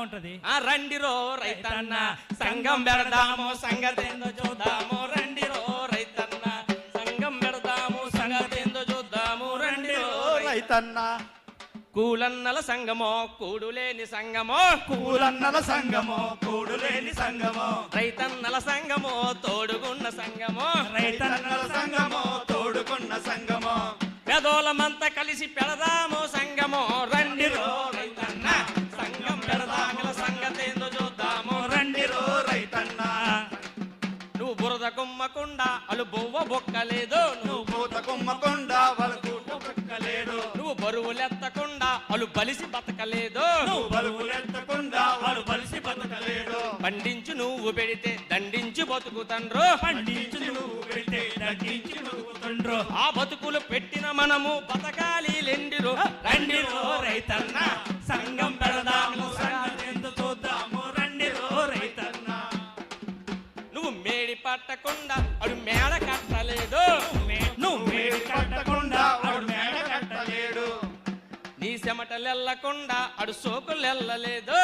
ఉంటది. రండిరో రైతన్న సంఘం పెడదాము సంగతేందో చూద్దాము రండిరో రైతన్న సంఘం పెడదాము సంగతేందో చూద్దాము రండిరో రైతన్న. కూలన్నల సంగమో కూడులేని సంగమో కూలన్నల సంగమో కూడులేని సంగమో రైతన్నల సంగమో తోడుగున్న సంగమో రైతన్నల సంగమో తోడుకున్న సంగమో పెదోలమంతా కలిసి పెడదాము సంగమో రండిరో రైతన్న సంఘం పెడదాముల సంగతేందో చూద్దాము రండిరో రైతన్న. నువ్వు బురద కుమ్మకుండా అలు బొవ్వ బొక్కలేదు నువ్వు పూత కుమ్మకుండా వరకు బతకలేడు. నువ్వు బరువులెత్తకుండా అలు బలిసి బతకలేదు నువ్వు బరువులెత్తకుండా వాడు బలిసి బతకలేడు. పండించు నువ్వు పెడితే దండించి బతుకుతండ్రు పండించు నువ్వు పెడితే దండించి బతుకుతుండ్రు. ఆ బతుకులు పెట్టిన మనము బతకాలి లెండిరో రండిరో రైతన్న సంఘం పెడదాము సంగతేందో చూద్దాము రండిరో రైతన్న. నువ్వు మేడి పట్టకుండా అడు మేడ కట్టలేదు నువ్వు మేడి కట్టకుండా వాడు మేడ కట్టలేడు. నీ చెమటలెల్లకుండా అడు సోకులెల్లలేదు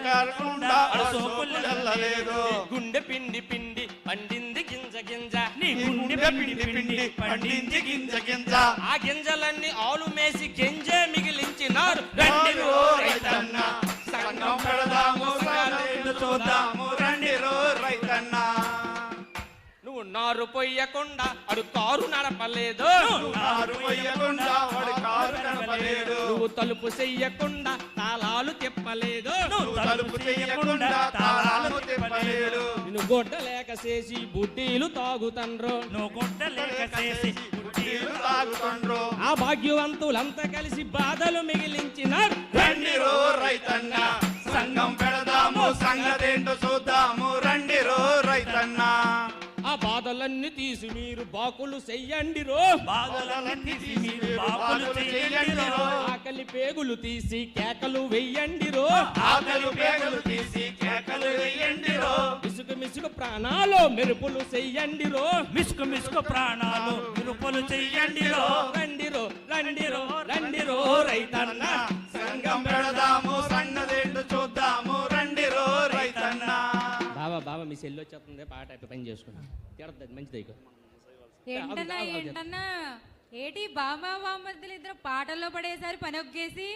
కారకుండా వాడు సోపులెల్లలేదు. గుండె పిండి పిండి పండింది గింజ గింజ నీ గుండె పిండి పిండి పండించి గింజ గింజ ఆ గింజలన్నీ ఆలు మేసి గింజే మిగిలించినారు రండిరో రైతన్న సంఘం పెడదాము సంగతేందో చూద్దాము రండిరో రైతన్న. నువ్వు నారు పొయ్యకుండా అడు కారు నడపలేదు కారు పొయ్యకుండా వాడు కారు నడపలేడు. నువ్వు తలుపు చెయ్యకుండా తాళాలు తిప్పలేదు నువ్వు తలుపు చేయకుండా తాళాలు తిప్పలేడు. నిన్ను గొడ్డ లేక చేసి బుడ్డీలు తాగుతండ్రు నువ్వు గుడ్డ లేక చేసి నీళ్లు తాగుతుండ్రు. ఆ భాగ్యవంతులంతా కలిసి బాధలు మిగిలించినారు రండిరో రైతన్న సంఘం పెడదాము సంగతేంటో చూద్దాము రండిరో రైతన్న. ఆ బాధలన్నీ తీసి మీరు బాకులు చెయ్యండిరో బాధలన్నీ తీసి బాపులు చెయ్యండిరో. ఆకలి పేగులు తీసి కేకలు వెయ్యండిరో ఆకలి పేగలు తీసి కేకలు వేయండిరో. మిసుకు మిసుకు ప్రాణాలు మెరుపులు చెయ్యండిరో మిసుకు మిసుకు ప్రాణాలు విరుపులు చెయ్యండిరో. రండిరో రండిరో రండిరో రైతన్న సంఘం పెడదాము సంగతేంటో చూద్దాము రండిరో రైతన్న. బాబా బాబా మీ సెల్ వచ్చేస్తుంది పాట అయిపోయి పని చేసుకున్నాం తిడద్దు మంచిది ఏంటన్నా ఏంటన్నా ఏటి బామ్మ బామ్మర్దులు ఇద్దరు పాటల్లో పడేసారి పని ఒగ్గేసి